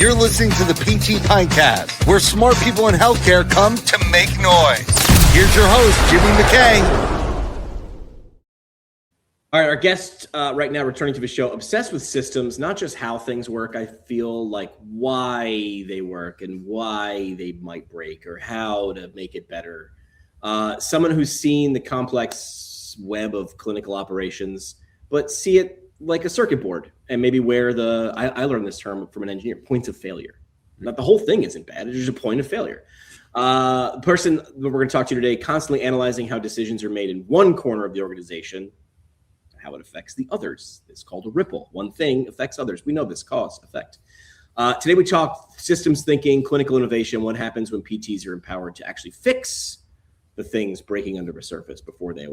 You're listening to the PT Pintcast, where smart people in healthcare come to make noise. Here's your host, Jimmy McKay. All right, our guest right now returning to the show, obsessed with systems, not just how things work. I feel like why they work and why they might break or how to make it better. Someone who's seen the complex web of clinical operations, but see it like a circuit board, and maybe where I learned this term from an engineer, points of failure. Not the whole thing isn't bad, it's just a point of failure. The person that we're going to talk to today, constantly analyzing how decisions are made in one corner of the organization, how it affects the others. It's called a ripple. One thing affects others. We know this, cause, effect. Today we talk systems thinking, clinical innovation, what happens when PTs are empowered to actually fix the things breaking under the surface before they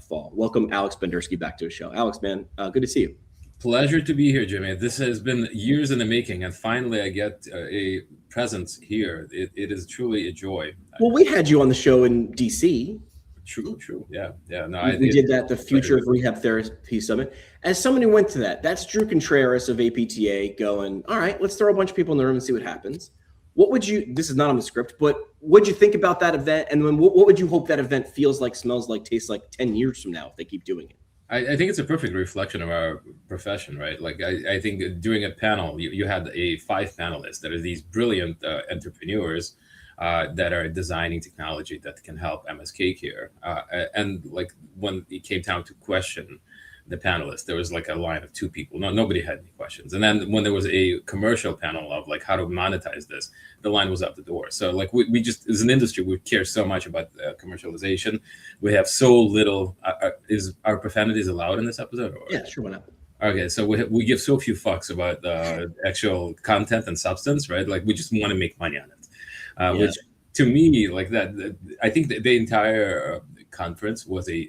fall. Welcome Alex Bendersky back to the show. Alex, man, good to see you. Pleasure to be here, Jimmy. This has been years in the making, and finally I get a presence here. It is truly a joy. Well, we had you on the show in DC. True. Yeah. No, we did that, the Future of Rehab Therapy Summit. As someone who went to that's Drew Contreras of APTA going, all right, let's throw a bunch of people in the room and see what happens. What would you, this is not on the script, but what would you think about that event? And then what would you hope that event feels like, smells like, tastes like 10 years from now if they keep doing it? I think it's a perfect reflection of our profession, right? Like I think during a panel, you had 5 panelists that are these brilliant entrepreneurs that are designing technology that can help MSK care. And like when it came time to question the panelists, there was like a line of 2 people. Nobody had any questions. And then when there was a commercial panel of like how to monetize this, the line was out the door. So like we just, as an industry, we care so much about commercialization. We have so little, is our profanities allowed in this episode? Or? Yeah, sure, why not? Okay, so we give so few fucks about actual content and substance, right? Like we just want to make money on it, which to me, like that, I think the entire conference was an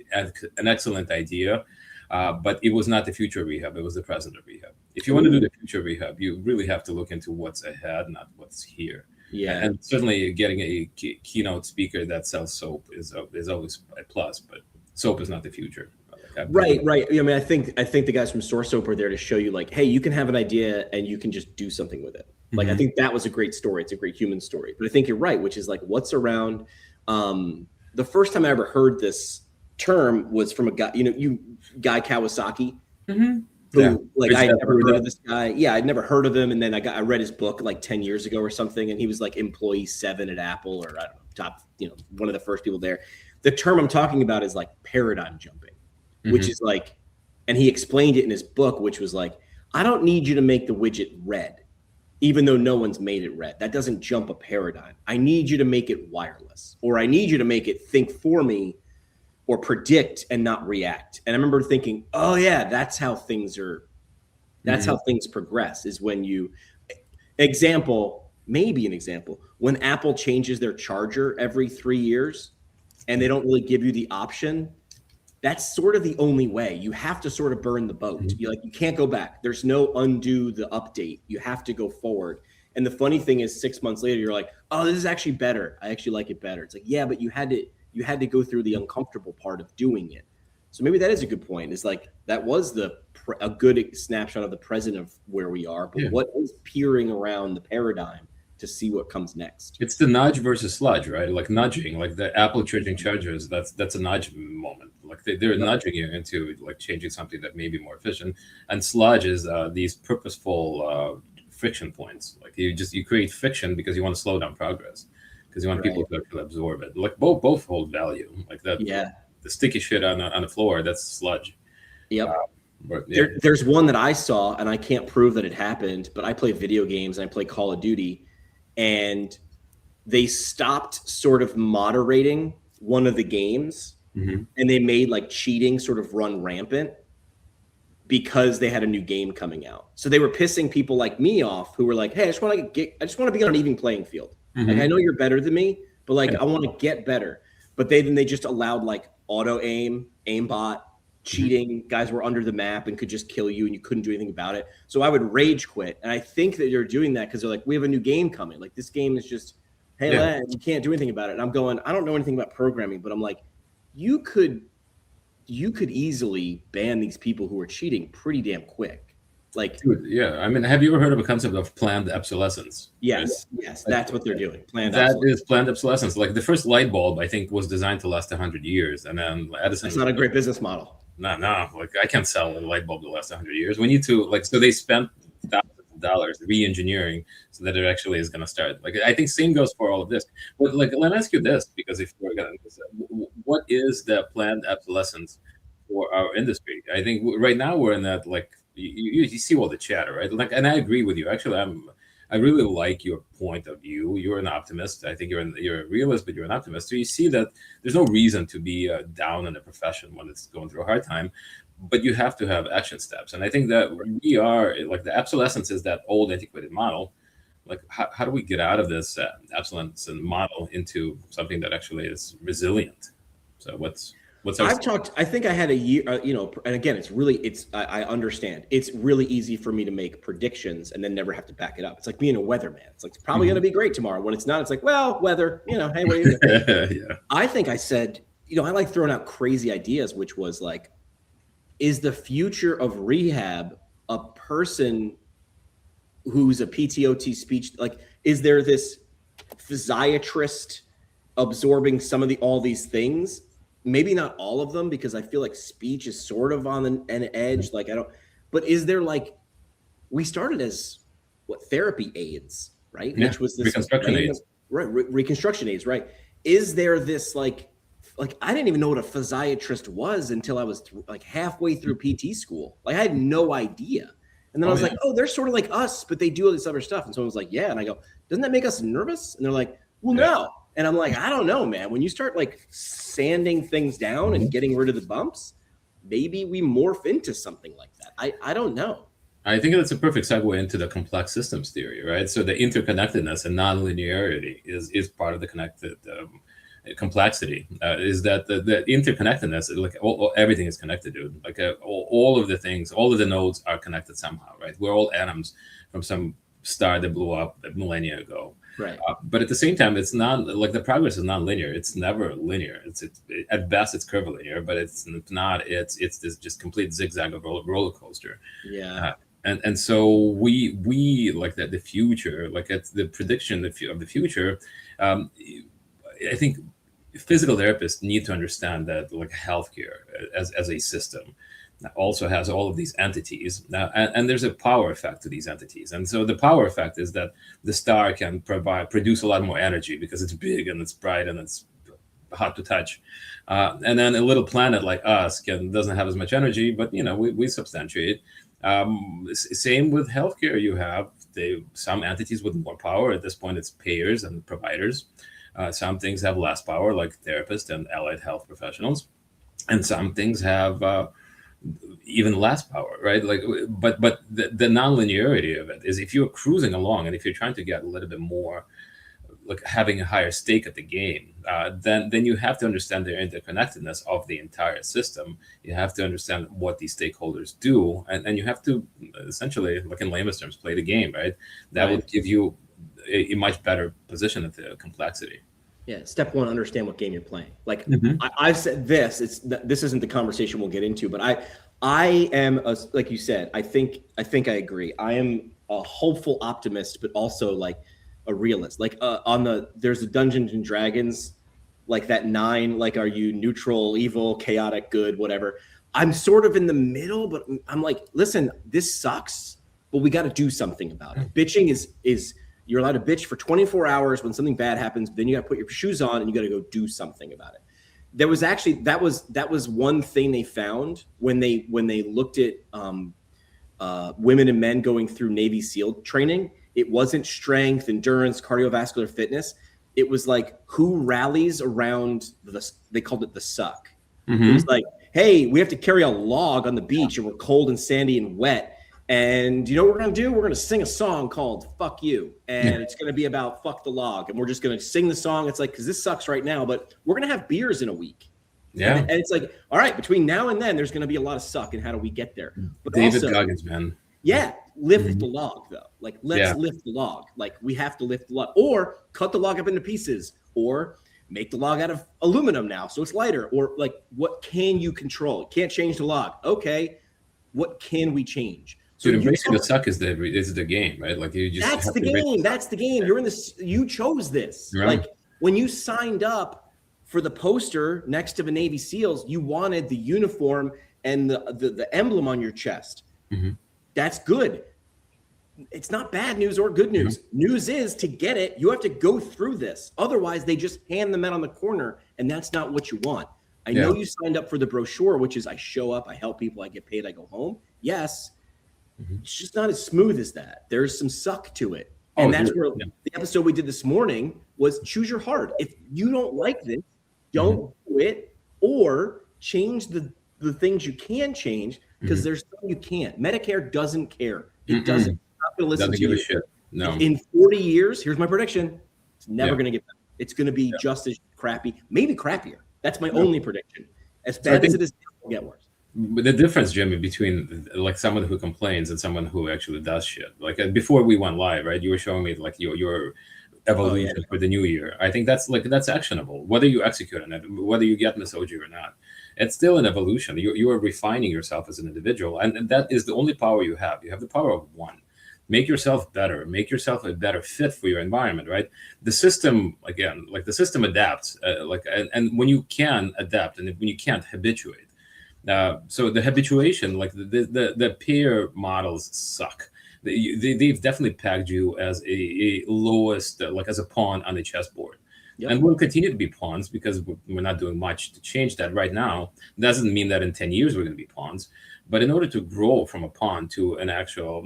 excellent idea. But it was not the future of rehab. It was the present of rehab. If you want to do the future of rehab, you really have to look into what's ahead, not what's here. Yeah. And certainly getting a keynote speaker that sells soap is always a plus, but soap is not the future. Right. I mean, I think the guys from Source Soap are there to show you like, hey, you can have an idea and you can just do something with it. Like, I think that was a great story. It's a great human story. But I think you're right, which is like what's around. The first time I ever heard this term was from a guy, Guy Kawasaki, who I had never heard of this guy. Yeah, I'd never heard of him. And then I read his book like 10 years ago or something. And he was like employee 7 at Apple, or I don't know, top, one of the first people there. The term I'm talking about is like paradigm jumping, which is like, and he explained it in his book, which was like, I don't need you to make the widget red, even though no one's made it red. That doesn't jump a paradigm. I need you to make it wireless, or I need you to make it think for me, or predict and not react. And I remember thinking, oh yeah, that's how things how things progress, is when you, maybe an example, when Apple changes their charger every 3 years and they don't really give you the option, that's sort of the only way. You have to sort of burn the boat. You can't go back. There's no undo the update. You have to go forward. And the funny thing is 6 months later, you're like, oh, this is actually better. I actually like it better. It's like, yeah, but you had to go through the uncomfortable part of doing it. So maybe that is a good point. It's like that was a good snapshot of the present of where we are, but what is peering around the paradigm to see what comes next? It's the nudge versus sludge, right? Like nudging, like the Apple changing chargers. That's a nudge moment. Like they're nudging you into like changing something that may be more efficient. And sludge is these purposeful friction points. Like you create friction because you want to slow down progress. Because you want people to actually absorb it. Like both hold value. Like that. Yeah. The sticky shit on the floor, that's sludge. Yep. There's one that I saw, and I can't prove that it happened, but I play video games and I play Call of Duty, and they stopped sort of moderating one of the games, and they made like cheating sort of run rampant because they had a new game coming out. So they were pissing people like me off who were like, hey, I just want to be on an even playing field. Like, I know you're better than me, but like, I want to get better. But then they just allowed like auto aim, aimbot, cheating. Guys were under the map and could just kill you and you couldn't do anything about it. So I would rage quit. And I think that they're doing that because they're like, we have a new game coming. Like this game is just, hey, lad, you can't do anything about it. And I'm going, I don't know anything about programming, but I'm like, you could easily ban these people who are cheating pretty damn quick. Like, Dude, yeah. I mean, have you ever heard of a concept of planned obsolescence? yes, that's what they're doing. Planned That obsolescence. is planned obsolescence. Like the first light bulb, I think, was designed to last 100 years, and then Edison. That's not a great business model. No. Like I can't sell a light bulb to last 100 years. We need to so they spent thousands of dollars re-engineering so that it actually is going to start. Like I think same goes for all of this. But like, let me ask you this, because if we're going to, what is the planned obsolescence for our industry? I think right now we're in that, like, you see all the chatter, right? Like, and I agree with you. Actually, I really like your point of view. You're an optimist. I think you're a realist, but you're an optimist. So you see that there's no reason to be down in the profession when it's going through a hard time, but you have to have action steps. And I think that we are, like, the obsolescence is that old antiquated model. Like, how do we get out of this obsolescence model into something that actually is resilient? So what's I think I had a year, and again, I understand. It's really easy for me to make predictions and then never have to back it up. It's like being a weatherman. It's like, it's probably going to be great tomorrow. When it's not, it's like, well, weather, hey, what are you doing? Yeah. I think I said, I like throwing out crazy ideas, which was like, is the future of rehab a person who's a PTOT speech? Like, is there this physiatrist absorbing all these things? Maybe not all of them, because I feel like speech is sort of on an edge. Like, but is there, like, we started as therapy aids, right? Yeah. Which was this Reconstruction aids. Right. Reconstruction aids, right? Is there this like I didn't even know what a physiatrist was until I was like halfway through PT school. Like I had no idea. And then I was like, oh, they're sort of like us, but they do all this other stuff. And someone was like, yeah. And I go, doesn't that make us nervous? And they're like, well, no. And I'm like, I don't know, man. When you start like sanding things down and getting rid of the bumps, maybe we morph into something like that. I don't know. I think that's a perfect segue into the complex systems theory, right? So the interconnectedness and nonlinearity is part of the connected complexity. Is that the interconnectedness? Like everything is connected, dude. Like all of the things, all of the nodes are connected somehow, right? We're all atoms from some star that blew up a millennia ago. Right. But at the same time, it's not like the progress is non-linear. It's never linear. It's at best it's curvilinear, but it's not. It's this just complete zigzag of roller coaster. Yeah. And so we like that the future, like it's the prediction of the future. I think physical therapists need to understand that like healthcare as a system also has all of these entities, and there's a power effect to these entities. And so the power effect is that the star can produce a lot more energy because it's big and it's bright and it's hot to touch. And then a little planet like us doesn't have as much energy, but we substantiate. Same with healthcare. You have some entities with more power. At this point, it's payers and providers. Some things have less power, like therapists and allied health professionals, and some things have even less power, right? Like, but the nonlinearity of it is if you're cruising along and if you're trying to get a little bit more, like having a higher stake at the game, then you have to understand the interconnectedness of the entire system. You have to understand what these stakeholders do, and you have to essentially, like in layman's terms, play the game, right? That would give you a much better position at the complexity. Yeah. Step one, understand what game you're playing. Like I've said this, this isn't the conversation we'll get into, but I am like you said, I think I agree. I am a hopeful optimist, but also like a realist. Like there's a Dungeons and Dragons, like that 9, like, are you neutral, evil, chaotic, good, whatever. I'm sort of in the middle, but I'm like, listen, this sucks, but we got to do something about it. Bitching is you're allowed to bitch for 24 hours when something bad happens. Then you got to put your shoes on and you got to go do something about it. There was actually, that was one thing they found when they looked at women and men going through Navy SEAL training. It wasn't strength, endurance, cardiovascular fitness. It was like who rallies around they called it the suck. It was like, hey, we have to carry a log on the beach and we're cold and sandy and wet. And you know what we're going to do? We're going to sing a song called Fuck You. And it's going to be about fuck the log. And we're just going to sing the song. It's like, because this sucks right now, but we're going to have beers in a week. Yeah. And it's like, all right, between now and then, there's going to be a lot of suck. And how do we get there? But David also, Goggins, man. Yeah. Lift the log, though. Like, let's lift the log. Like, we have to lift the log. Or cut the log up into pieces. Or make the log out of aluminum now so it's lighter. Or, like, what can you control? You can't change the log. Okay. What can we change? So embracing the suck is the game, right? Like you just that's the game. That's the game. You're in this. You chose this. Yeah. Like when you signed up for the poster next to the Navy SEALs, you wanted the uniform and the emblem on your chest. Mm-hmm. That's good. It's not bad news or good news. Mm-hmm. News is, to get it, you have to go through this. Otherwise, they just hand them out on the corner, and that's not what you want. I know you signed up for the brochure, which is I show up, I help people, I get paid, I go home. Yes. Mm-hmm. It's just not as smooth as that. There's some suck to it. And that's where the episode we did this morning was choose your heart. If you don't like this, don't do it, or change the things you can change, because there's some you can't. Medicare doesn't care. It doesn't. It's not going to listen to you. Shit. No. In 40 years, here's my prediction. It's never going to get better. It's going to be just as crappy, maybe crappier. That's my only prediction. As bad as it is, it'll get worse. But the difference, Jimmy, between like someone who complains and someone who actually does shit. Like before we went live, right? You were showing me like your evolution for the new year. I think that's actionable. Whether you execute on it, whether you get Misogi or not, it's still an evolution. You are refining yourself as an individual, and that is the only power you have. You have the power of one. Make yourself better. Make yourself a better fit for your environment, right? The system, again, like the system adapts, and when you can adapt and when you can't habituate. So the habituation, like the peer models suck. They've definitely pegged you as a lowest, like as a pawn on the chessboard. Yep. And we'll continue to be pawns because we're not doing much to change that right now. Doesn't mean that in 10 years we're going to be pawns. But in order to grow from a pawn to an actual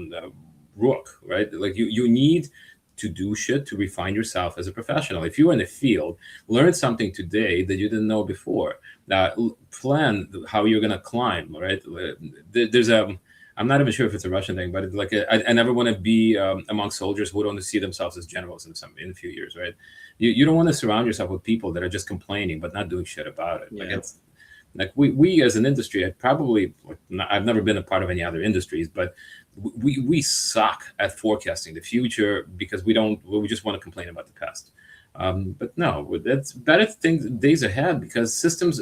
rook, right? Like you need to do shit to refine yourself as a professional. If you're in a field, learn something today that you didn't know before. Plan how you're going to climb, right? There's I'm not even sure if it's a Russian thing, but it's like I never want to be among soldiers who don't see themselves as generals in a few years, right? You don't want to surround yourself with people that are just complaining but not doing shit about it. Yeah. Like it's like we as an industry, I've never been a part of any other industries, but we suck at forecasting the future because we just want to complain about the past. But no, that's better days ahead because systems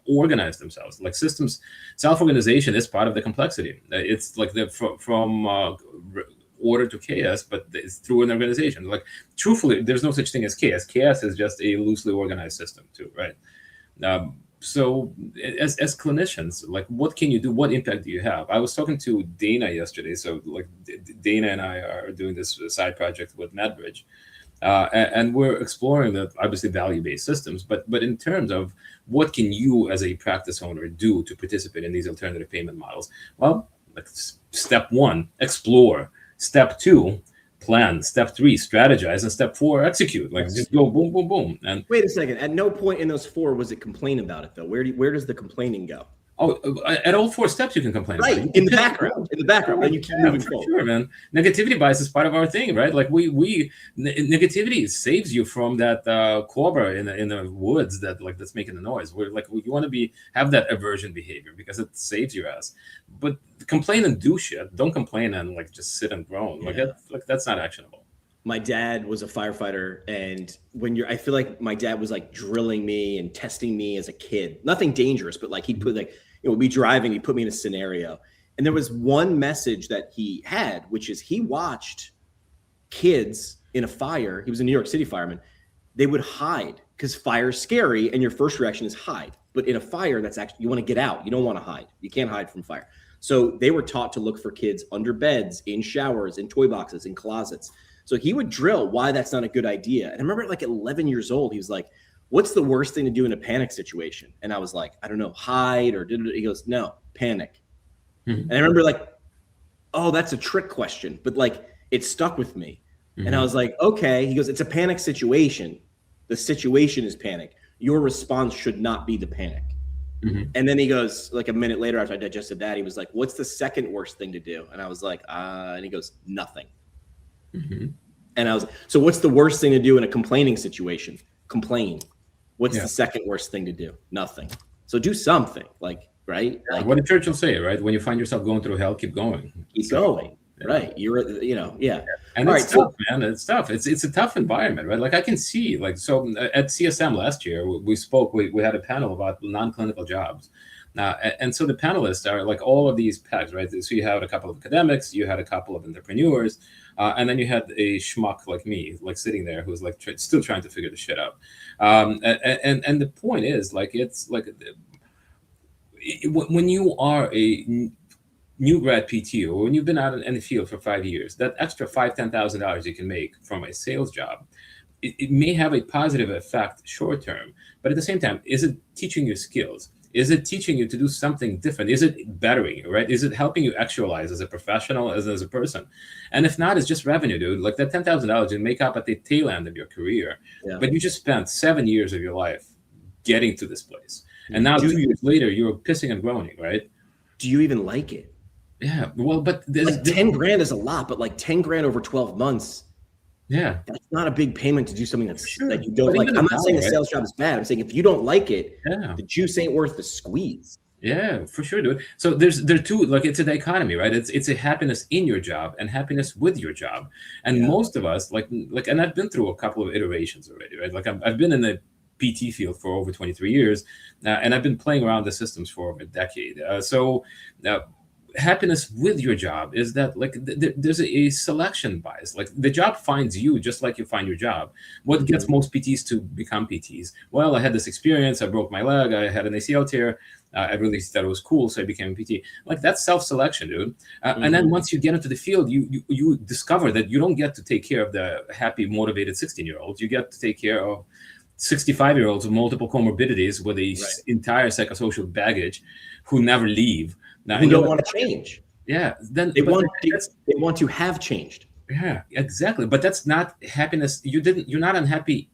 organize themselves. Like systems, self-organization is part of the complexity. It's like from order to chaos, but it's through an organization. Like truthfully, there's no such thing as chaos. Chaos is just a loosely organized system too, right? So as clinicians, like what can you do? What impact do you have? I was talking to Dana yesterday. So like Dana and I are doing this side project with MedBridge. And we're exploring the obviously value-based systems, but in terms of what can you as a practice owner do to participate in these alternative payment models? Well, like step 1, explore. Step 2, plan. Step 3, strategize. And step 4, execute. Like just go boom, boom, boom. And wait a second. At no point in those 4 was it complain about it though. Where does the complaining go? Oh, at all 4 steps you can complain. Right, about it. in the background, and you keep moving forward. Sure, man. Negativity bias is part of our thing, right? Like negativity saves you from that cobra in the woods that's making the noise. We're like you want to have that aversion behavior because it saves your ass. But complain and do shit. Don't complain and like just sit and groan. Like that's not actionable. My dad was a firefighter, and I feel like my dad was like drilling me and testing me as a kid. Nothing dangerous, but like he'd put we'd be driving, he'd put me in a scenario. And there was one message that he had, which is he watched kids in a fire. He was a New York City fireman. They would hide because fire's scary and your first reaction is hide. But in a fire, that's actually, you want to get out. You don't want to hide. You can't hide from fire. So they were taught to look for kids under beds, in showers, in toy boxes, in closets. So he would drill why that's not a good idea. And I remember at like 11 years old, he was like, what's the worst thing to do in a panic situation? And I was like, I don't know, hide or he goes, no, panic. Mm-hmm. And I remember like, oh, that's a trick question, but like it stuck with me. Mm-hmm. And I was like, okay. He goes, it's a panic situation. The situation is panic. Your response should not be the panic. Mm-hmm. And then he goes, like a minute later after I digested that, he was like, what's the second worst thing to do? And I was like, and he goes, nothing. Mm-hmm. And I was, so what's the worst thing to do in a complaining situation? Complain. What's the second worst thing to do? Nothing. So do something, like, right? Like, what did Churchill say, right? When you find yourself going through hell, keep going. Keep going. Right. You're, yeah. And it's tough, man. It's tough. It's a tough environment, right? Like I can see, like, so at CSM last year, we spoke, we had a panel about non-clinical jobs. And so the panelists are like all of these pegs, right? So you had a couple of academics, you had a couple of entrepreneurs, and then you had a schmuck like me, like sitting there who's like still trying to figure the shit out. And the point is, like, it's like when you are a new grad PT, or when you've been out in the field for 5 years, that extra $5,000-$10,000 you can make from a sales job, it may have a positive effect short term, but at the same time, is it teaching you skills? Is it teaching you to do something different? Is it bettering you, right? Is it helping you actualize as a professional, as a person? And if not, it's just revenue, dude. Like that $10,000 you make up at the tail end of your career, but you just spent 7 years of your life getting to this place. And now 2 years later, you're pissing and groaning, right? Do you even like it? Yeah, well, but like 10 grand is a lot, but like 10 grand over 12 months. Yeah, that's not a big payment to do something that you don't like. I'm not saying a sales job is bad. I'm saying if you don't like it, the juice ain't worth the squeeze. Yeah, for sure, dude. So there are two, like, it's a dichotomy, right? It's a happiness in your job and happiness with your job. And most of us, like, and I've been through a couple of iterations already, right? Like I've been in the PT field for over 23 years, and I've been playing around the systems for over a decade. Happiness with your job is that, like, there's a selection bias. Like the job finds you just like you find your job. What gets most PTs to become PTs? Well, I had this experience. I broke my leg. I had an ACL tear. I really thought it was cool, so I became a PT. Like that's self-selection, dude. And then once you get into the field, you discover that you don't get to take care of the happy, motivated 16-year-olds. You get to take care of 65-year-olds with multiple comorbidities with a entire psychosocial baggage who never leave. Now, who don't want to change. Yeah, then they want to have changed. Yeah, exactly. But that's not happiness. You're not unhappy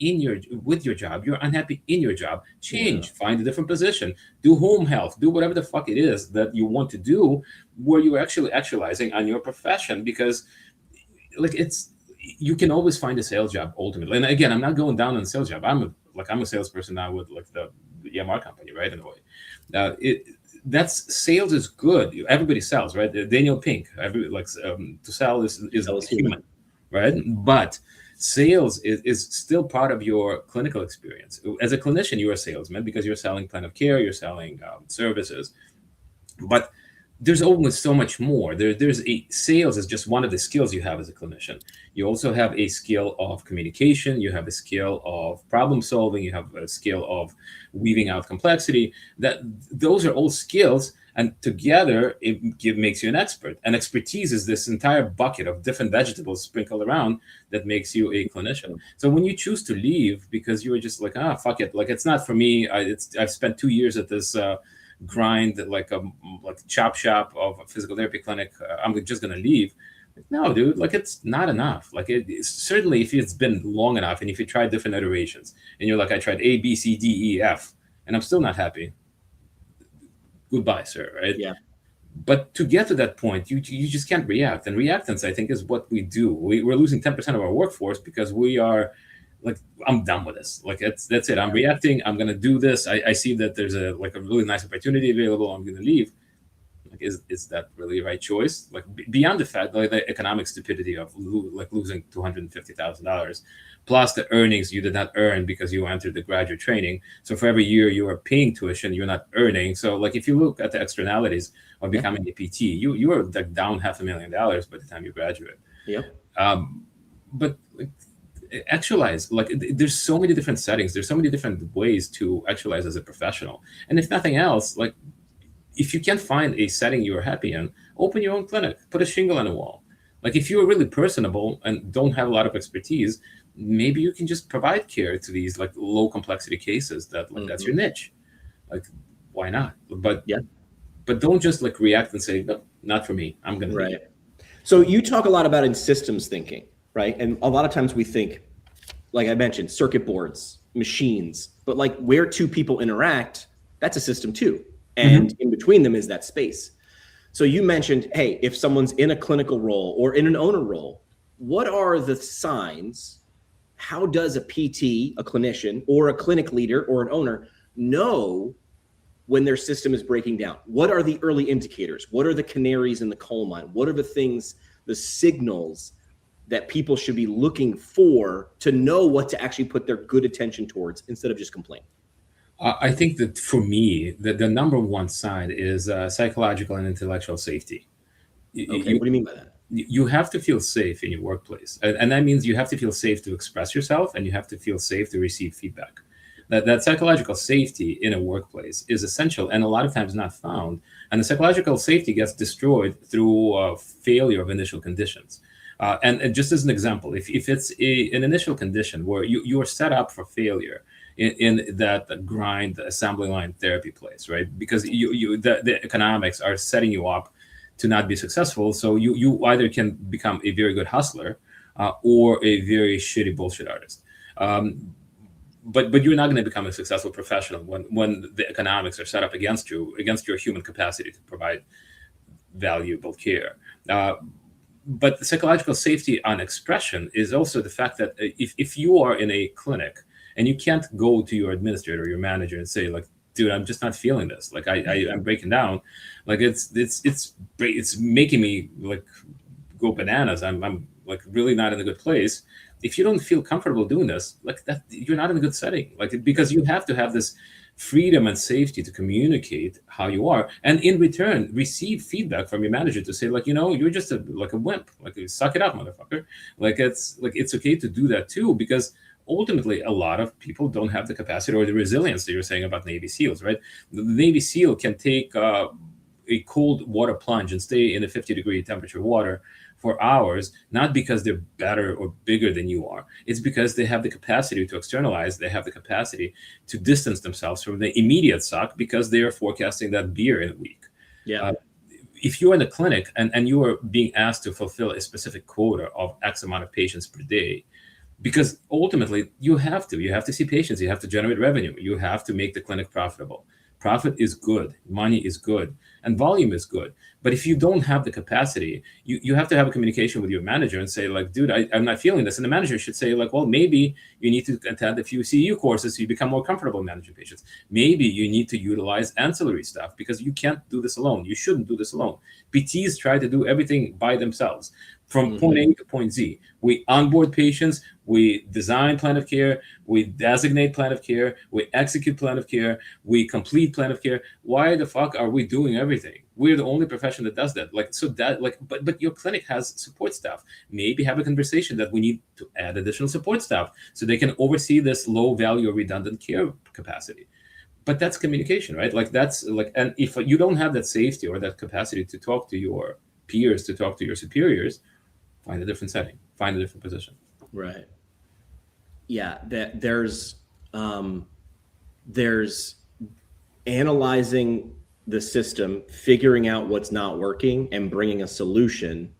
with your job. You're unhappy in your job. Change. Find a different position. Do home health. Do whatever the fuck it is that you want to do, where you're actually actualizing on your profession. Because, like, you can always find a sales job ultimately. And again, I'm not going down on a sales job. I'm a salesperson now with like the EMR company, right? In a way, sales is good. Everybody sells, right? Daniel Pink, to sell is human, right? But sales is still part of your clinical experience. As a clinician, you're a salesman because you're selling plan of care, you're selling services, but there's always so much more. Sales is just one of the skills you have as a clinician. You also have a skill of communication. You have a skill of problem solving. You have a skill of weaving out complexity. Those are all skills, and together it makes you an expert. And expertise is this entire bucket of different vegetables sprinkled around that makes you a clinician. So when you choose to leave because you were just like, fuck it, like it's not for me. I've spent 2 years at this grind, like chop shop of a physical therapy clinic. I'm just gonna leave. No, dude, like it's not enough. Like certainly if it's been long enough and if you tried different iterations and you're like, I tried A, B, C, D, E, F, and I'm still not happy. Goodbye, sir, right? Yeah. But to get to that point, you just can't react. And reactance, I think, is what we do. We're losing 10% of our workforce because we are like, I'm done with this. Like that's it. I'm reacting. I'm gonna do this. I see that there's a really nice opportunity available. I'm gonna leave. Like, is that really the right choice? Like beyond the fact, like the economic stupidity of losing $250,000, plus the earnings you did not earn because you entered the graduate training. So for every year you are paying tuition, you're not earning. So like if you look at the externalities of becoming a PT, you are like down $500,000 by the time you graduate. Yeah. But actualize, like there's so many different settings. There's so many different ways to actualize as a professional. And if nothing else, like if you can't find a setting you're happy in, open your own clinic, put a shingle on the wall. Like if you're really personable and don't have a lot of expertise, maybe you can just provide care to these like low complexity cases that like that's your niche. Like why not? But don't just like react and say, no, not for me. I'm gonna leave. So you talk a lot about in systems thinking, right? And a lot of times we think, like I mentioned, circuit boards, machines, but like where two people interact, that's a system too. And in between them is that space. So you mentioned, hey, if someone's in a clinical role or in an owner role, what are the signs? How does a PT, a clinician, or a clinic leader or an owner know when their system is breaking down? What are the early indicators? What are the canaries in the coal mine? What are the things, the signals that people should be looking for to know what to actually put their good attention towards instead of just complain? I think that for me, the number one side is psychological and intellectual safety. Okay, what do you mean by that? You have to feel safe in your workplace, and that means you have to feel safe to express yourself, and you have to feel safe to receive feedback. That psychological safety in a workplace is essential, and a lot of times not found. And the psychological safety gets destroyed through failure of initial conditions. And just as an example, if it's an initial condition where you are set up for failure in that grind assembly line therapy place, right? Because the economics are setting you up to not be successful. So you either can become a very good hustler or a very shitty bullshit artist. But you're not going to become a successful professional when the economics are set up against you, against your human capacity to provide valuable care. But the psychological safety on expression is also the fact that if you are in a clinic and you can't go to your administrator or your manager and say, like, dude, I'm just not feeling this. Like I'm breaking down. Like it's making me like go bananas. I'm like really not in a good place. If you don't feel comfortable doing this, like that, you're not in a good setting. Like, because you have to have this freedom and safety to communicate how you are, and in return receive feedback from your manager to say, like, you're just a wimp. Like, suck it up, motherfucker. Like it's okay to do that too, because ultimately a lot of people don't have the capacity or the resilience that you're saying about Navy SEALs, right? The Navy SEAL can take a cold water plunge and stay in a 50-degree temperature water for hours, not because they're better or bigger than you are. It's because they have the capacity to externalize. They have the capacity to distance themselves from the immediate suck because they are forecasting that beer in a week. Yeah. If you're in a clinic and you are being asked to fulfill a specific quota of X amount of patients per day, because ultimately you have to see patients, you have to generate revenue, you have to make the clinic profitable. Profit is good, money is good, and volume is good. But if you don't have the capacity, you have to have a communication with your manager and say, like, dude, I'm not feeling this. And the manager should say, like, well, maybe you need to attend a few CEU courses so you become more comfortable managing patients. Maybe you need to utilize ancillary stuff because you can't do this alone. You shouldn't do this alone. PTs try to do everything by themselves. From point A to point Z. We onboard patients, we design plan of care, we designate plan of care, we execute plan of care, we complete plan of care. Why the fuck are we doing everything? We're the only profession that does that. But your clinic has support staff. Maybe have a conversation that we need to add additional support staff so they can oversee this low value or redundant care capacity. But that's communication, right? And if you don't have that safety or that capacity to talk to your peers, to talk to your superiors, find a different setting, find a different position. Right. Yeah. There's analyzing the system, figuring out what's not working and bringing a solution.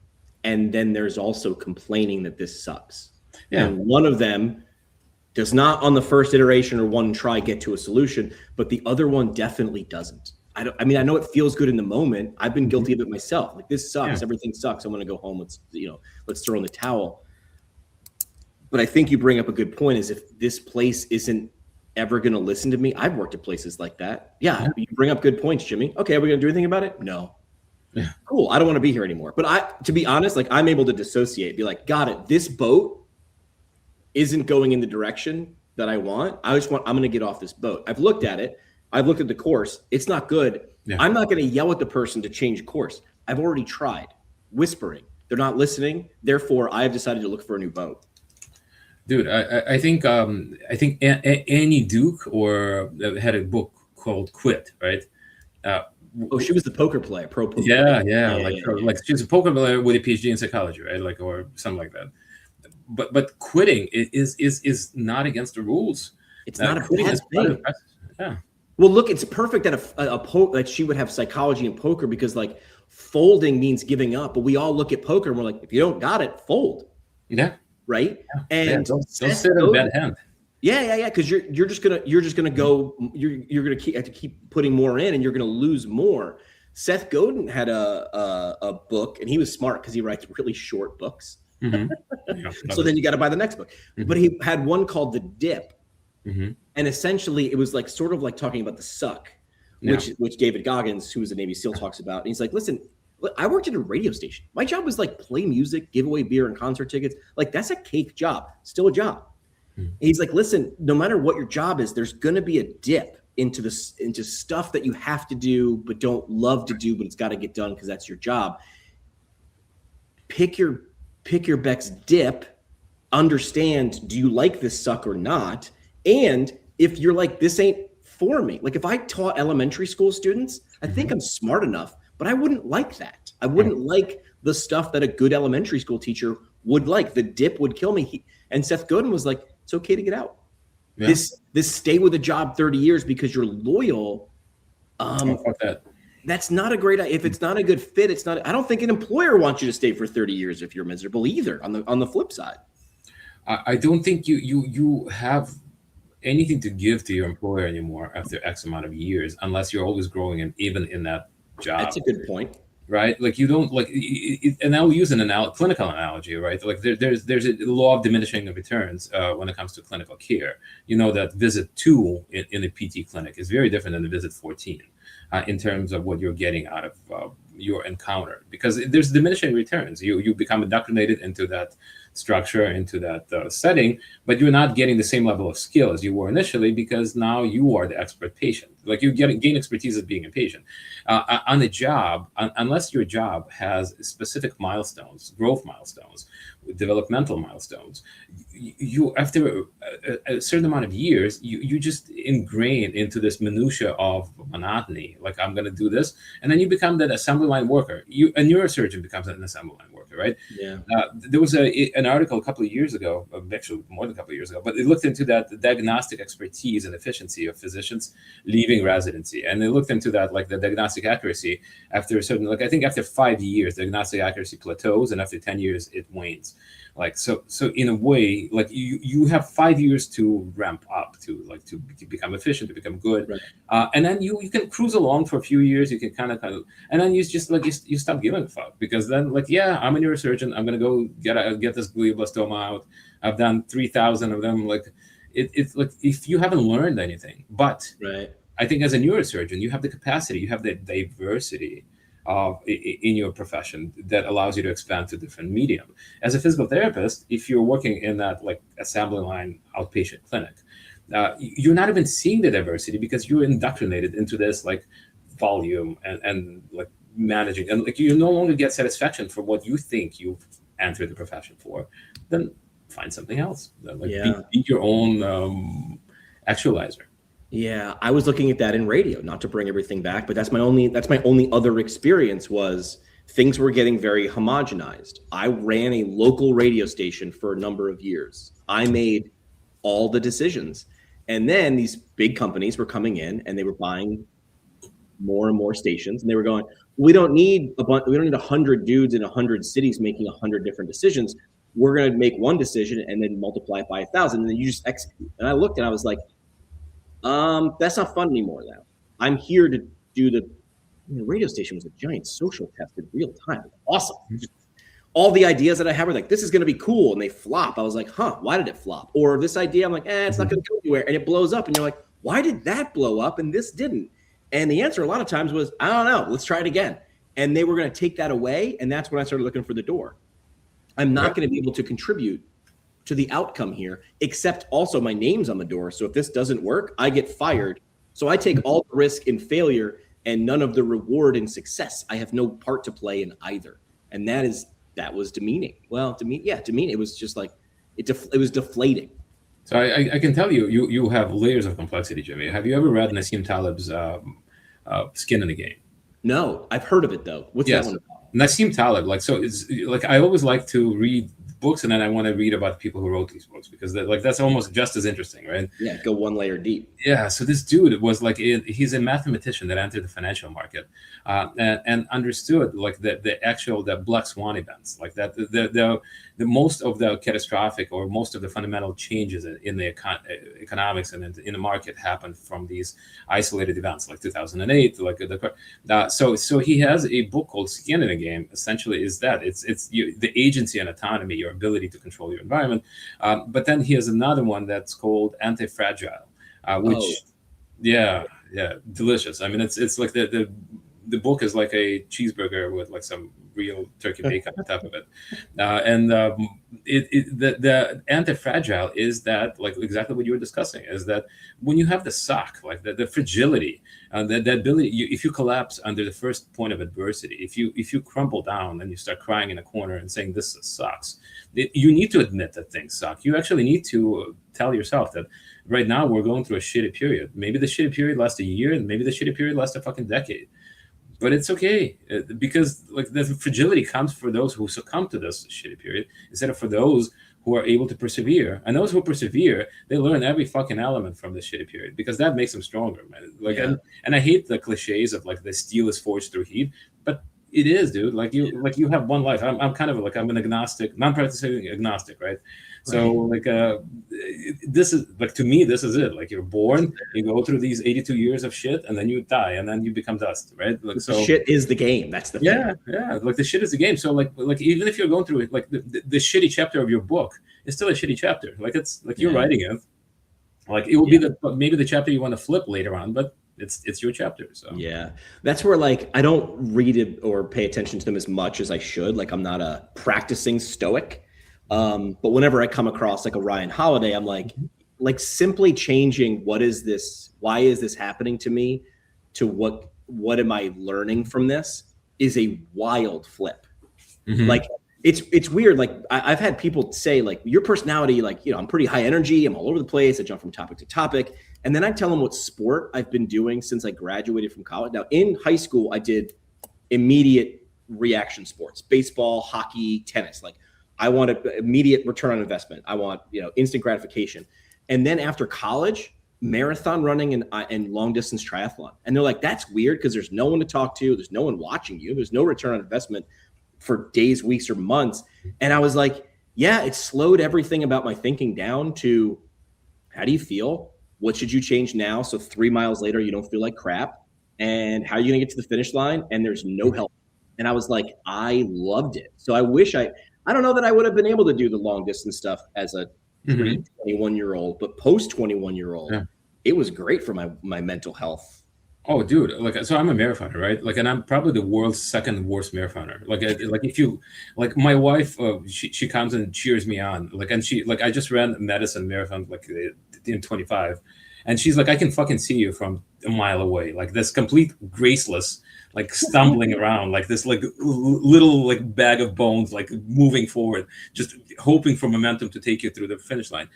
And then there's also complaining that this sucks. Yeah. And one of them does not on the first iteration or one try get to a solution, but the other one definitely doesn't. I know it feels good in the moment. I've been guilty of it myself. Like, this sucks. Yeah. Everything sucks. I'm going to go home. Let's throw in the towel. But I think you bring up a good point, is if this place isn't ever going to listen to me. I've worked at places like that. Yeah. You bring up good points, Jimmy. Okay. Are we going to do anything about it? No. Yeah. Cool. I don't want to be here anymore. But to be honest, like, I'm able to dissociate, be like, got it. This boat isn't going in the direction that I want. I'm going to get off this boat. I've looked at it. I've looked at the course. It's not good. Yeah. I'm not going to yell at the person to change course. I've already tried whispering. They're not listening. Therefore, I have decided to look for a new boat. Dude, I think Annie Duke had a book called Quit, right? She was the poker player, pro poker. Like she's a poker player with a PhD in psychology, right? Like, or something like that. But quitting is not against the rules. It's not a bad thing. Yeah. Well, look, it's perfect that that she would have psychology in poker, because like folding means giving up. But we all look at poker and we're like, if you don't got it, fold. Yeah. Right. Yeah. And don't sit in a bad hand. Yeah. Because you're just gonna go. You're gonna keep putting more in, and you're gonna lose more. Seth Godin had a book, and he was smart because he writes really short books. Mm-hmm. Yeah, so then you got to buy the next book. Mm-hmm. But he had one called The Dip. Mm-hmm. And essentially it was like sort of like talking about the suck, which David Goggins, who was a Navy SEAL, talks about. And he's like, listen, I worked at a radio station. My job was like play music, give away beer and concert tickets. Like, that's a cake job, still a job. Mm-hmm. And he's like, listen, no matter what your job is, there's going to be a dip into stuff that you have to do but don't love to do, but it's got to get done because that's your job. Pick your Beck's dip. Understand, do you like this suck or not? And if you're like, this ain't for me, like if I taught elementary school students, I think I'm smart enough, but I wouldn't like that. I wouldn't like the stuff that a good elementary school teacher would like. The dip would kill me. And Seth Godin was like, it's okay to get out. Yeah. This stay with a job 30 years because you're loyal. That's not a great idea. If it's not a good fit, it's not. I don't think an employer wants you to stay for 30 years if you're miserable either. On the flip side, I don't think you have anything to give to your employer anymore after X amount of years, unless you're always growing and even in that job. That's a good point. Right? Like you don't like, and I'll use an clinical analogy, right? Like there's a law of diminishing of returns when it comes to clinical care. You know that visit 2 in a PT clinic is very different than the visit 14 in terms of what you're getting out of your encounter, because there's diminishing returns. You become indoctrinated into that structure, into that setting, but you're not getting the same level of skill as you were initially, because now you are the expert patient. Like you gain expertise as being a patient. On a job, unless your job has specific milestones, growth milestones, developmental milestones, you after a certain amount of years, you just ingrain into this minutia of monotony. Like, I'm going to do this, and then you become that assembly line worker. A neurosurgeon becomes an assembly line worker, right? Yeah. There was an article a couple of years ago, actually more than a couple of years ago, but it looked into that the diagnostic expertise and efficiency of physicians leaving residency, and they looked into that, like the diagnostic accuracy after a certain, like I think after 5 years, diagnostic accuracy plateaus, and after 10 years it wanes. Like so in a way, like you have 5 years to ramp up to become efficient, to become good, right. And then you can cruise along for a few years. You can kind of, and then you just like you stop giving a fuck, because then like, yeah, I'm a neurosurgeon. I'm gonna go get this glioblastoma out. I've done 3,000 of them. Like it's like, if you haven't learned anything, but right. I think as a neurosurgeon, you have the capacity, you have the diversity in your profession that allows you to expand to different medium. As a physical therapist, if you're working in that like assembly line outpatient clinic, you're not even seeing the diversity because you're indoctrinated into this like volume and like managing, and like you no longer get satisfaction for what you think you've entered the profession for. Then find something else. Like be your own actualizer. Yeah, I was looking at that in radio, not to bring everything back, but that's my only other experience was things were getting very homogenized. I ran a local radio station for a number of years. I made all the decisions. And then these big companies were coming in and they were buying more and more stations, and they were going, we don't need 100 dudes in 100 cities making 100 different decisions. We're going to make one decision and then multiply it by 1,000, and then you just execute. And I looked and I was like, that's not fun anymore now. I'm here to do the radio station was a giant social test in real time. Awesome. All the ideas that I have were like, this is going to be cool. And they flop. I was like, why did it flop? Or this idea, I'm like, it's not going to go anywhere. And it blows up. And you're like, why did that blow up and this didn't? And the answer a lot of times was, I don't know. Let's try it again. And they were going to take that away. And that's when I started looking for the door. I'm not going to be able to contribute to the outcome here, except also my name's on the door. So if this doesn't work, I get fired. So I take all the risk in failure and none of the reward in success. I have no part to play in either. And that was demeaning. Well, demeaning. It was just like, it was deflating. So I can tell you have layers of complexity, Jimmy. Have you ever read Nassim Taleb's Skin in the Game? No, I've heard of it though. What's that one about? Nassim Taleb, like, so it's like, I always like to read books, and then I want to read about the people who wrote these books, because that's almost just as interesting, right? Yeah, go one layer deep. Yeah, so this dude was like, he's a mathematician that entered the financial market and understood like the Black Swan events, like that the most of the catastrophic or most of the fundamental changes in the economics and in the market happened from these isolated events, like 2008, like so he has a book called Skin in the Game. Essentially, is that it's the agency and autonomy, your ability to control your environment. But then he has another one that's called Anti-Fragile, which, delicious. I mean, it's like the the book is like a cheeseburger with like some real turkey bacon on top of it. The anti-fragile is that, like exactly what you were discussing, is that when you have the sock, like the fragility, the ability, if you collapse under the first point of adversity, if you crumble down and you start crying in a corner and saying this sucks, you need to admit that things suck. You actually need to tell yourself that right now we're going through a shitty period. Maybe the shitty period lasts a year, and maybe the shitty period lasts a fucking decade. But it's okay, because like the fragility comes for those who succumb to this shitty period instead of for those who are able to persevere. And those who persevere, they learn every fucking element from this shitty period, because that makes them stronger, man. Like, and I hate the cliches of like the steel is forged through heat, but it is, dude. Like you have one life. I'm kind of like, I'm an agnostic, non-practicing agnostic, right? So like this is like, to me, this is it. Like you're born, you go through these 82 years of shit, and then you die, and then you become dust, right? Like, so shit is the game. That's the thing. Yeah. Like the shit is the game. So like even if you're going through it, like the shitty chapter of your book is still a shitty chapter. Like it's like you're writing it. Like it will be maybe the chapter you want to flip later on, but it's your chapter. So yeah, that's where like I don't read it or pay attention to them as much as I should. Like I'm not a practicing stoic. But whenever I come across like a Ryan Holiday, I'm like simply changing what is this? Why is this happening to me? To what am I learning from this? Is a wild flip. Mm-hmm. Like it's weird. Like I've had people say like your personality, like, you know, I'm pretty high energy. I'm all over the place. I jump from topic to topic. And then I tell them what sport I've been doing since I graduated from college. Now in high school, I did immediate reaction sports, baseball, hockey, tennis. Like I want immediate return on investment. I want, you know, instant gratification. And then after college, marathon running and long distance triathlon. And they're like, that's weird because there's no one to talk to. There's no one watching you. There's no return on investment for days, weeks, or months. And I was like, yeah, it slowed everything about my thinking down to how do you feel? What should you change now? So 3 miles later, you don't feel like crap. And how are you going to get to the finish line? And there's no help. And I was like, I loved it. So I wish I don't know that I would have been able to do the long distance stuff as a 21-year-old, but post 21-year-old, it was great for my mental health. Oh, dude! Like, so I'm a marathoner, right? Like, and I'm probably the world's second worst marathoner. Like if you, like, my wife, she comes and cheers me on. Like, and she, like, I just ran Madison Marathon, like, in 25, and she's like, I can fucking see you from a mile away. Like this complete graceless, like stumbling around, like this, like little, like bag of bones, like moving forward, just hoping for momentum to take you through the finish line.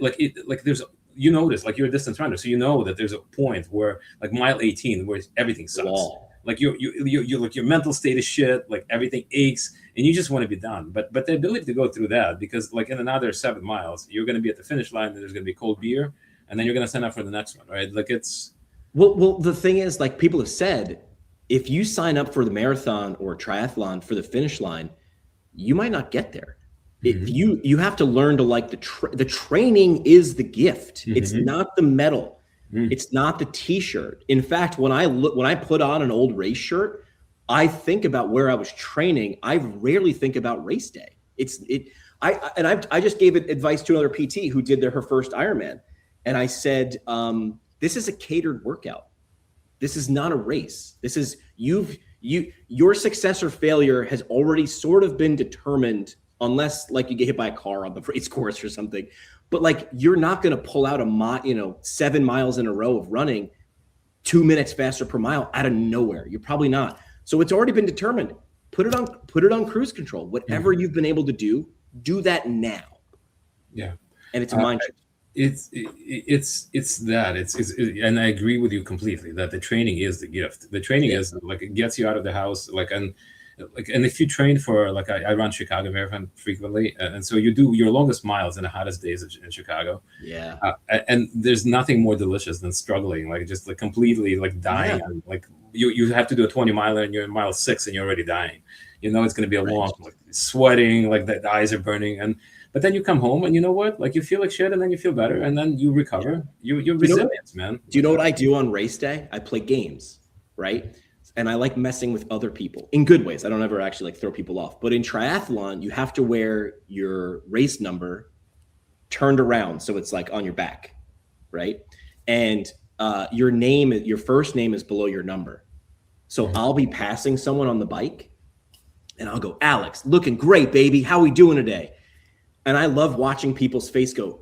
Like there's. You notice, like, you're a distance runner, so you know that there's a point where, like, mile 18, where everything sucks. Wow. Like you like your mental state is shit, like everything aches, and you just want to be done. But the ability to go through that, because like in another 7 miles, you're going to be at the finish line, and there's going to be cold beer, and then you're going to sign up for the next one, right? Like it's. Well, the thing is, like people have said, if you sign up for the marathon or triathlon for the finish line, you might not get there. If you have to learn to like the training is the gift. It's not the medal. It's not the t-shirt. In fact, when I put on an old race shirt, I think about where I was training. I rarely think about race day. I just gave advice to another PT who did her first Ironman. And I said, this is a catered workout. This is not a race. This is your success or failure has already sort of been determined, unless like you get hit by a car on the race course or something. But like, you're not going to pull out 7 miles in a row of running 2 minutes faster per mile out of nowhere. You're probably not. So it's already been determined. Put it on cruise control. Whatever you've been able to do that now. Yeah. And it's a mind shift. It's and I agree with you completely that the training is the gift. The training is like, it gets you out of the house, and if you train for, like, I run Chicago Marathon frequently, and so you do your longest miles in the hottest days in Chicago. Yeah. And there's nothing more delicious than struggling, like just like completely like dying. Yeah. And, like you have to do a 20 miler and you're in mile 6 and you're already dying. You know it's going to be a long, like, sweating, like the eyes are burning, but then you come home and you know what? Like you feel like shit, and then you feel better, and then you recover. You're resilient, man. Do you know what I do on race day? I play games, right? And I like messing with other people in good ways. I don't ever actually like throw people off. But in triathlon, you have to wear your race number turned around, so it's like on your back, right? And your first name is below your number. So I'll be passing someone on the bike and I'll go, Alex, looking great, baby. How we doing today? And I love watching people's face go,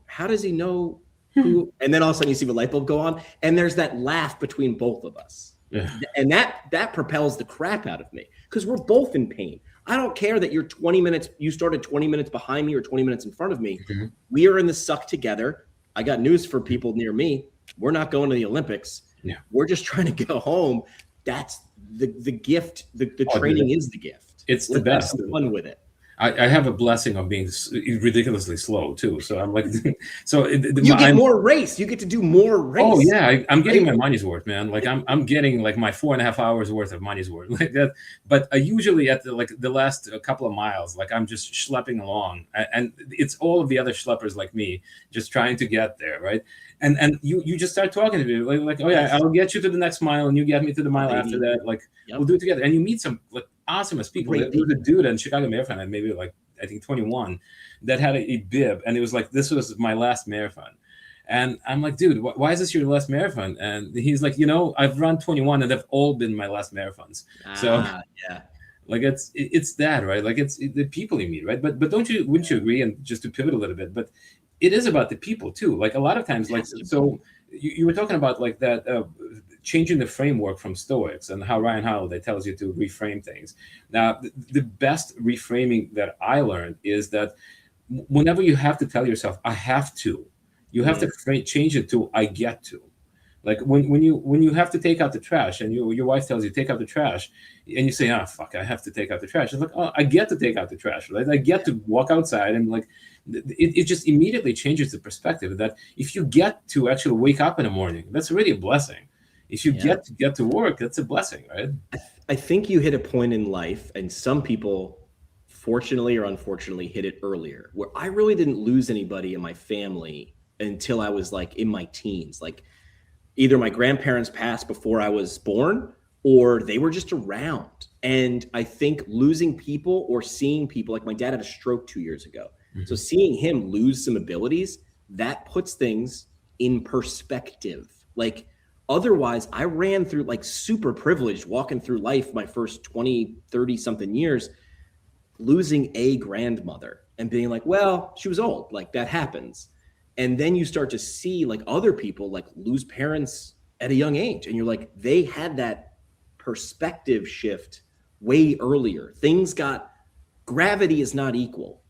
how does he know who? And then all of a sudden you see the light bulb go on and there's that laugh between both of us. Yeah. And that propels the crap out of me because we're both in pain. I don't care that you're 20 minutes, you started 20 minutes behind me or 20 minutes in front of me. Mm-hmm. We are in the suck together. I got news for people near me. We're not going to the Olympics. Yeah. We're just trying to go home. That's the gift. The training is the gift. It's the best. Have fun with it. I have a blessing of being ridiculously slow too. So I'm like, you get more race. You get to do more race. Oh yeah, I'm getting my money's worth, man. Like I'm getting like my 4.5 hours worth of money's worth like that. But usually at the last couple of miles, like I'm just schlepping along, and it's all of the other schleppers like me just trying to get there, right? And you just start talking to me like oh yeah, I'll get you to the next mile, and you get me to the mile after that. Like we'll do it together, and you meet some like awesomest people. There was a dude in Chicago Marathon, and maybe like I think 21, that had a bib, and it was like this was my last marathon, and I'm like, dude, why is this your last marathon? And he's like, I've run 21, and they've all been my last marathons. So yeah, like it's that, right? Like it's the people you meet, right? But wouldn't you agree? And just to pivot a little bit, but it is about the people too. Like a lot of times, like so you were talking about like that. Changing the framework from Stoics and how Ryan Holiday tells you to reframe things. Now, the best reframing that I learned is that whenever you have to tell yourself, I have to, you have to change it to I get to. Like when you have to take out the trash and your wife tells you take out the trash and you say, oh, fuck, I have to take out the trash. It's like, oh, I get to take out the trash, right? I get to walk outside and like, it just immediately changes the perspective that if you get to actually wake up in the morning, that's already a blessing. If you get to work, that's a blessing, right? I think you hit a point in life, and some people, fortunately or unfortunately, hit it earlier, where I really didn't lose anybody in my family until I was like in my teens. Like either my grandparents passed before I was born, or they were just around. And I think losing people or seeing people, like my dad had a stroke 2 years ago. Mm-hmm. So seeing him lose some abilities, that puts things in perspective. Like, otherwise, I ran through like super privileged walking through life my first 20, 30 something years, losing a grandmother and being like, well, she was old, like that happens. And then you start to see like other people like lose parents at a young age. And you're like, they had that perspective shift way earlier. Gravity is not equal.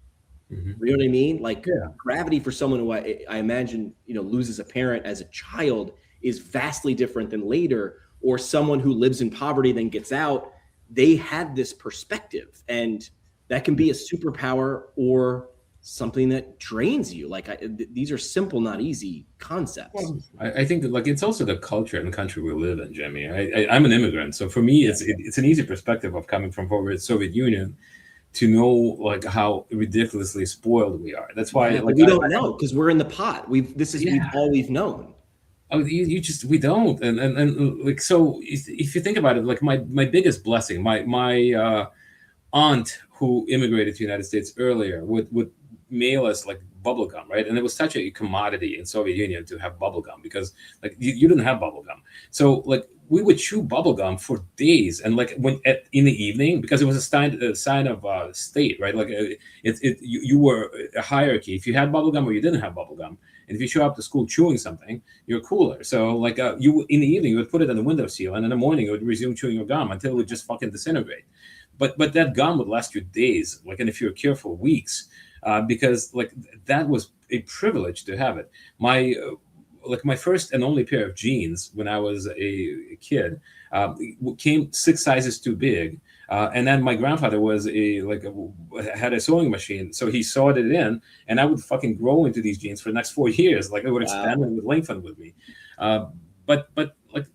Mm-hmm. You know what I mean? Like gravity for someone who I imagine, loses a parent as a child is vastly different than later, or someone who lives in poverty then gets out. They had this perspective, and that can be a superpower or something that drains you. Like these are simple, not easy concepts. Well, I think that like it's also the culture and the country we live in, Jimmy. I'm an immigrant, so for me, it's an easy perspective of coming from former Soviet Union to know like how ridiculously spoiled we are. That's why like, we don't know because we're in the pot. We've all we've known. Oh, we don't, and like so. If you think about it, like my biggest blessing, my aunt who immigrated to the United States earlier would mail us like bubble gum, right? And it was such a commodity in Soviet Union to have bubble gum because like you didn't have bubble gum, so like we would chew bubble gum for days, and like in the evening because it was a sign of state, right? Like you were a hierarchy. If you had bubble gum or you didn't have bubble gum. And if you show up to school chewing something, you're cooler. So like you in the evening, you would put it on the windowsill, and in the morning, you would resume chewing your gum until it would just fucking disintegrate. But that gum would last you days, like, and if you're careful, weeks, because like that was a privilege to have it. My first and only pair of jeans when I was a kid came 6 sizes too big. And then my grandfather had a sewing machine, so he sewed it in, and I would fucking grow into these jeans for the next 4 years. Like it would expand and would lengthen with me. But like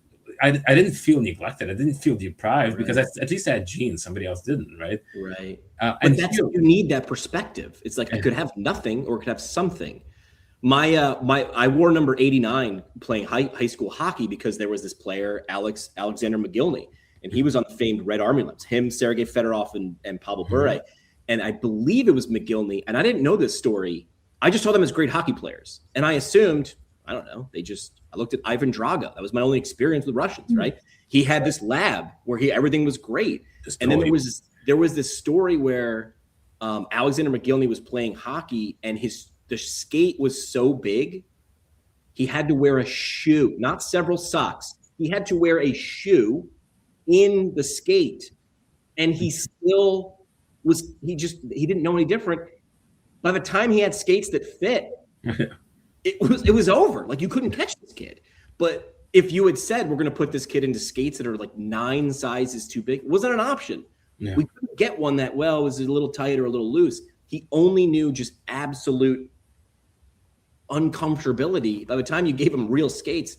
I didn't feel neglected. I didn't feel deprived because at least I had jeans. Somebody else didn't, right? Right. And that's what you need, that perspective. It's like I could have nothing or could have something. I wore number 89 playing high school hockey because there was this player, Alexander McGillney. And he was on the famed Red Army limbs, him, Sergei Fedorov, and Pavel Bure. And I believe it was McGillney. And I didn't know this story. I just saw them as great hockey players. And I assumed, I don't know. I looked at Ivan Drago. That was my only experience with Russians, right? He had this lab where everything was great. And then there was this story where Alexander McGillney was playing hockey, and the skate was so big, he had to wear a shoe, not several socks. He had to wear a shoe in the skate, and he didn't know any different. By the time he had skates that fit, it was over. Like, you couldn't catch this kid. But if you had said, we're going to put this kid into skates that are like 9 sizes too big, it wasn't an option. Yeah. We couldn't get one that was a little tight or a little loose. He only knew just absolute uncomfortability. By the time you gave him real skates,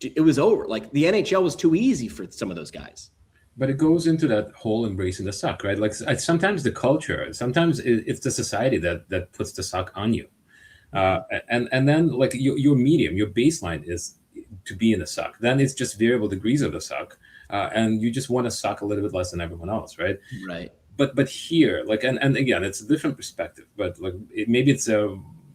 it was over. Like, the NHL was too easy for some of those guys. But it goes into that whole embracing the suck, right? Like, sometimes the culture, sometimes it's the society that puts the suck on you. And then, like, your medium, your baseline is to be in the suck. Then it's just variable degrees of the suck. And you just want to suck a little bit less than everyone else, right? Right. But here, like, and again, it's a different perspective, but like, maybe it's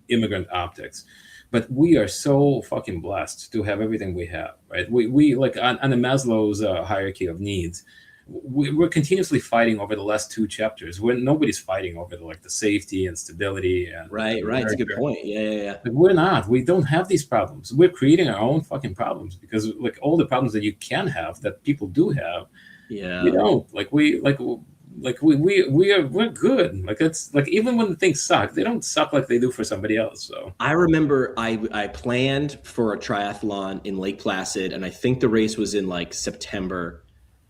immigrant optics. But we are so fucking blessed to have everything we have, right? We like on the Maslow's hierarchy of needs, we're continuously fighting over the last 2 chapters where nobody's fighting over the safety and stability. And right. It's a good point. Yeah. Like, we're not. We don't have these problems. We're creating our own fucking problems because like all the problems that you can have that people do have, we don't. We're good. Like, it's like, even when things suck, they don't suck like they do for somebody else. So I remember I planned for a triathlon in Lake Placid, and I think the race was in like September,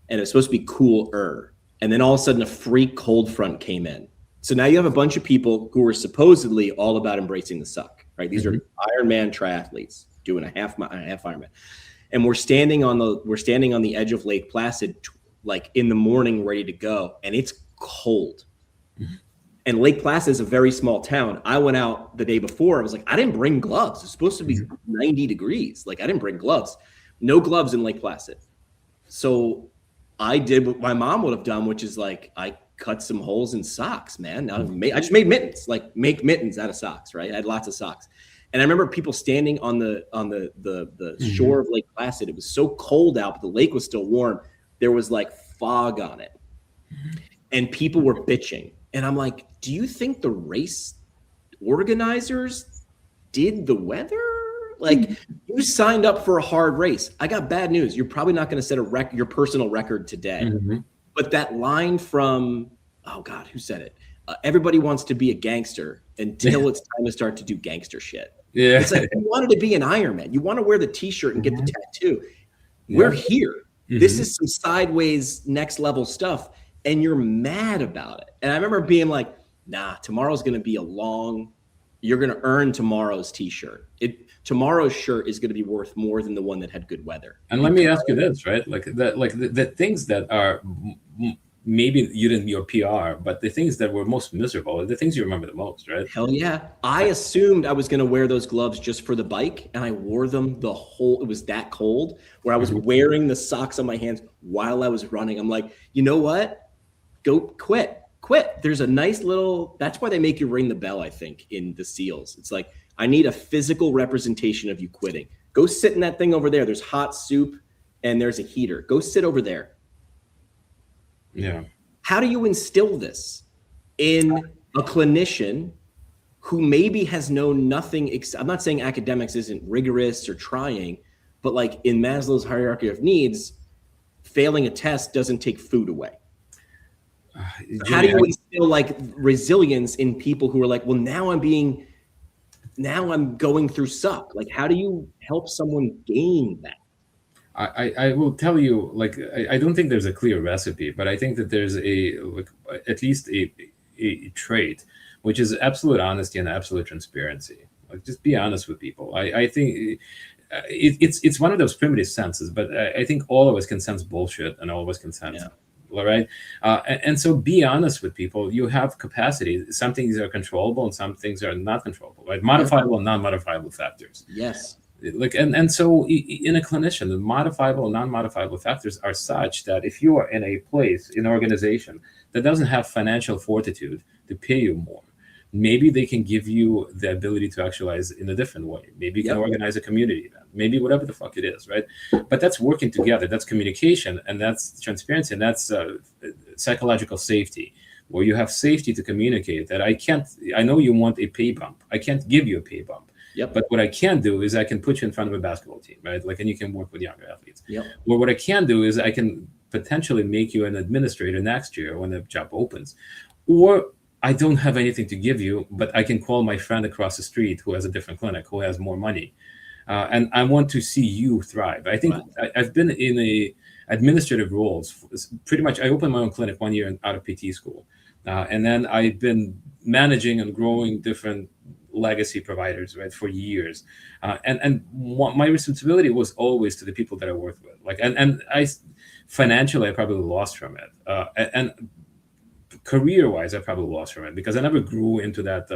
and it was supposed to be cooler. And then all of a sudden a freak cold front came in. So now you have a bunch of people who are supposedly all about embracing the suck, right? These are Ironman triathletes doing a half Ironman. And we're standing on the edge of Lake Placid, like in the morning, ready to go, and it's cold. And Lake Placid is a very small town. I went out the day before. I was like, I didn't bring gloves. It's supposed to be 90 degrees. Like, I didn't bring gloves. No gloves in Lake Placid. So I did what my mom would have done, which is like, I cut some holes in socks, man. I just made mittens, like make mittens out of socks, right? I had lots of socks. And I remember people standing on the shore of Lake Placid. It was so cold out, but the lake was still warm. There was like fog on it, and people were bitching. And I'm like, do you think the race organizers did the weather? Like, you signed up for a hard race. I got bad news. You're probably not going to set your personal record today. But that line from, oh God, who said it? Everybody wants to be a gangster until it's time to start to do gangster shit. Yeah. It's like, you wanted to be an Ironman. You want to wear the t-shirt and get the tattoo. We're here. This is some sideways next level stuff, and you're mad about it. And I remember being like, nah, tomorrow's going to be you're going to earn tomorrow's t-shirt. Tomorrow's shirt is going to be worth more than the one that had good weather. And let me ask you this, right? Like the things that are maybe you didn't your PR, but the things that were most miserable are the things you remember the most, right? Hell yeah. I assumed I was going to wear those gloves just for the bike, and I wore them it was that cold, where I was wearing the socks on my hands while I was running. I'm like, you know what? Go quit. There's a nice that's why they make you ring the bell, I think, in the SEALs. It's like, I need a physical representation of you quitting. Go sit in that thing over there. There's hot soup and there's a heater. Go sit over there. Yeah. How do you instill this in a clinician who maybe has known nothing? I'm not saying academics isn't rigorous or trying, but like in Maslow's hierarchy of needs, failing a test doesn't take food away. How do you instill like resilience in people who are like, well, now I'm going through suck. Like, how do you help someone gain that? I will tell you, like, I don't think there's a clear recipe, but I think that there's at least a trait, which is absolute honesty and absolute transparency. Like, just be honest with people. I think it's one of those primitive senses, but I think all of us can sense bullshit and all of us can sense. Yeah. All right. And so be honest with people. You have capacity. Some things are controllable and some things are not controllable, right? Modifiable and non-modifiable factors. Yes. Like, and so in a clinician, the modifiable and non-modifiable factors are such that if you are in a place, in an organization that doesn't have financial fortitude to pay you more, maybe they can give you the ability to actualize in a different way. Maybe you can organize a community event, maybe whatever the fuck it is, right? But that's working together. That's communication, and that's transparency, and that's psychological safety, where you have safety to communicate that I know you want a pay bump. I can't give you a pay bump. But what I can do is I can put you in front of a basketball team, right? Like, and you can work with younger athletes. Or what I can do is I can potentially make you an administrator next year when the job opens. Or I don't have anything to give you, but I can call my friend across the street who has a different clinic, who has more money. And I want to see you thrive. I think I've been in a administrative roles. Pretty much, I opened my own clinic 1 year out of PT school. And then I've been managing and growing different legacy providers, right, for years. And my responsibility was always to the people that I worked with. Like, and I financially, I probably lost from it. And career-wise, I probably lost from it because I never grew into that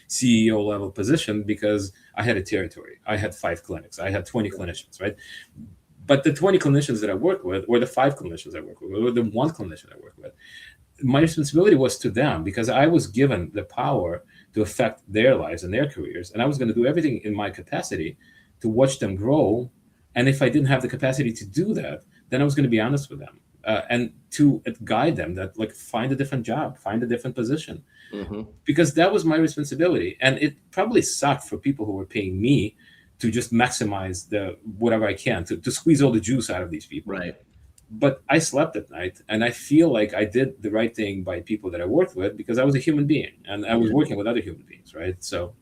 CEO level position because I had a territory. I had 5 clinics. I had 20 clinicians, right? But the 20 clinicians that I work with, or the 5 clinicians I work with, or the 1 clinician I work with, my responsibility was to them because I was given the power to affect their lives and their careers. And I was going to do everything in my capacity to watch them grow. And if I didn't have the capacity to do that, then I was going to be honest with them and to guide them that, like, find a different job, find a different position, because that was my responsibility. And it probably sucked for people who were paying me to just maximize the whatever I can to squeeze all the juice out of these people. Right. But I slept at night, and I feel like I did the right thing by people that I worked with because I was a human being and I was working with other human beings, right? So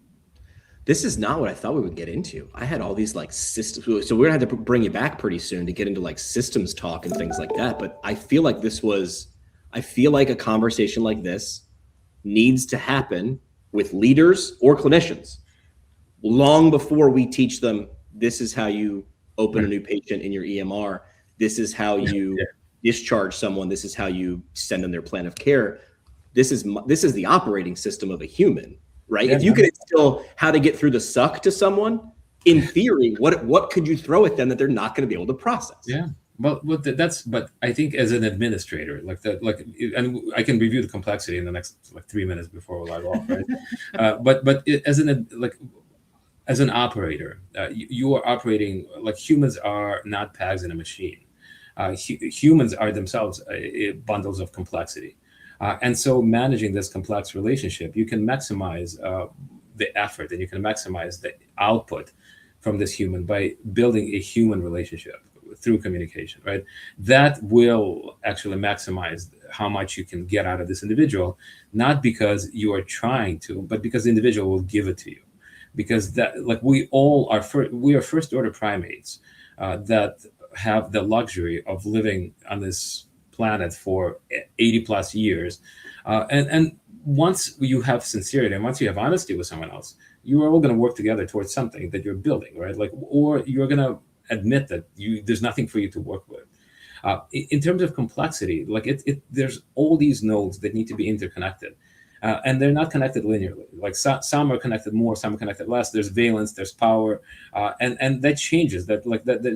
this is not what I thought we would get into. I had all these like systems. So we're gonna have to bring you back pretty soon to get into like systems talk and things like that. But I feel like I feel like a conversation like this needs to happen with leaders or clinicians long before we teach them, this is how you open a new patient in your EMR. This is how you discharge someone. This is how you send them their plan of care. This is the operating system of a human, right? If you could instill how to get through the suck to someone, in theory, what could you throw at them that they're not going to be able to process? Yeah. Well, but I think as an administrator, and I can review the complexity in the next 3 minutes before we live off, right? But as an operator, you are operating like humans are not pegs in a machine. Humans are themselves bundles of complexity. And so managing this complex relationship, you can maximize the effort and you can maximize the output from this human by building a human relationship through communication, right? That will actually maximize how much you can get out of this individual, not because you are trying to, but because the individual will give it to you. Because that, like, we are first order primates that have the luxury of living on this planet for 80 plus years. And once you have sincerity and once you have honesty with someone else, you are all going to work together towards something that you're building, right? Like, or you're going to admit that there's nothing for you to work with. In terms of complexity, like there's all these nodes that need to be interconnected. And they're not connected linearly. Like some are connected more, some are connected less. There's valence, there's power, and that changes. That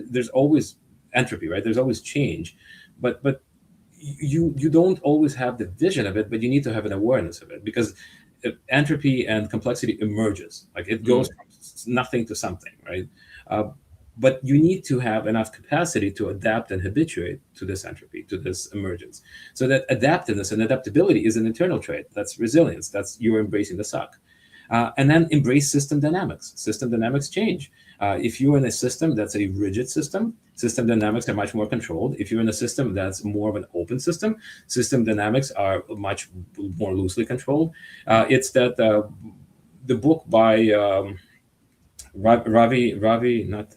there's always entropy, right? There's always change, but you don't always have the vision of it, but you need to have an awareness of it because entropy and complexity emerges. Like it goes from nothing to something, right? But you need to have enough capacity to adapt and habituate to this entropy, to this emergence. So that adaptiveness and adaptability is an internal trait. That's resilience. That's you're embracing the suck. And then embrace system dynamics. System dynamics change. If you're in a system that's a rigid system dynamics are much more controlled. If you're in a system that's more of an open system dynamics are much more loosely controlled. It's that the book by Ravi, not...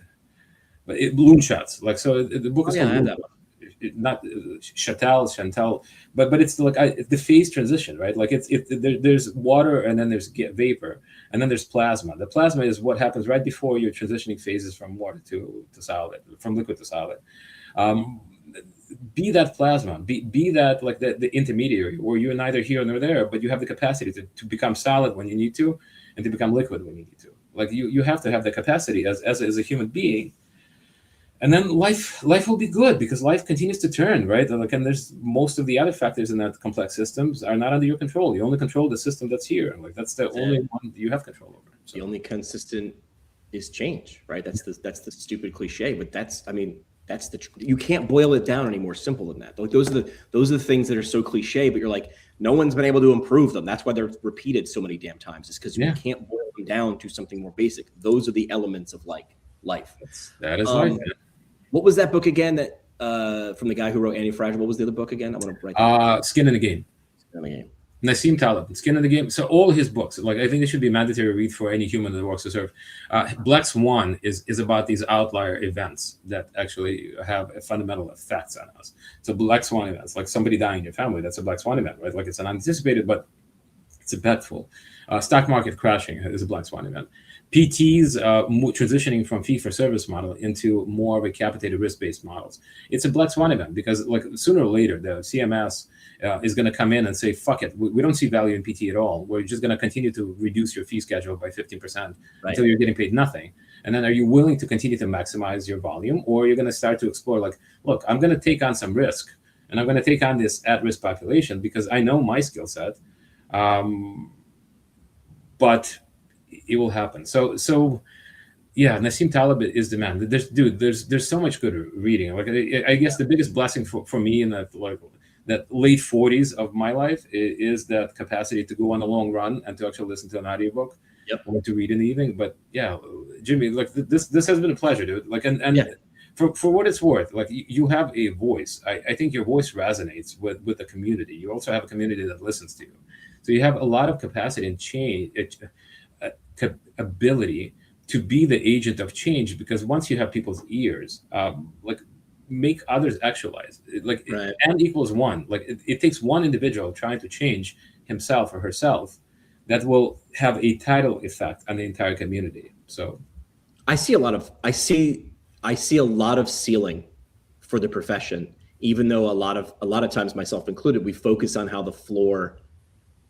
balloon shots, like, so the book is not Chantal, but it's like the phase transition, right? Like there's water and then there's vapor and then there's plasma. The plasma is what happens right before you're transitioning phases from water to solid, from liquid to solid. Be that plasma, be that like the intermediary, where you're neither here nor there, but you have the capacity to become solid when you need to, and to become liquid when you need to. Like you have to have the capacity as a human being. and then life will be good because life continues to turn, right? And like, and there's most of the other factors in that complex systems are not under your control. You only control the system that's here. Like that's the only one you have control over. So. The only consistent is change, right? That's the stupid cliche, but that's you can't boil it down any more simple than that. Like those are the things that are so cliche, but you're like, no one's been able to improve them. That's why they're repeated so many damn times. It's because you can't boil them down to something more basic. Those are the elements of like life. That is life. What was that book again? That from the guy who wrote Anti-Fragile? What was the other book again? I want to write that. Skin in the Game. Skin in the Game. Nassim Taleb, Skin in the Game. So all his books, like I think it should be a mandatory read for any human that works to serve. Black Swan is about these outlier events that actually have a fundamental effects on us. So Black Swan events, like somebody dying in your family, that's a Black Swan event, right? Like it's an unanticipated, but it's impactful. Stock market crashing is a Black Swan event. PTs transitioning from fee-for-service model into more of a capitated risk-based models. It's a Black Swan event because like sooner or later, the CMS is going to come in and say, fuck it, we don't see value in PT at all. We're just going to continue to reduce your fee schedule by 15% until you're getting paid nothing. And then are you willing to continue to maximize your volume, or you're going to start to explore like, look, I'm going to take on some risk and I'm going to take on this at-risk population because I know my skill set, but it will happen. So yeah, Nassim Taleb is the man. There's so much good reading. Like I guess the biggest blessing for me in that like that late 40s of my life is that capacity to go on a long run and to actually listen to an audiobook or to read in the evening. But yeah, Jimmy, like this has been a pleasure, dude. Like and for what it's worth, like you have a voice. I think your voice resonates with the community. You also have a community that listens to you. So you have a lot of capacity and change. Ability to be the agent of change, because once you have people's ears, like make others actualize. Like N equals one. Like it takes one individual trying to change himself or herself that will have a tidal effect on the entire community. So I see a lot of ceiling for the profession, even though a lot of times, myself included, we focus on how the floor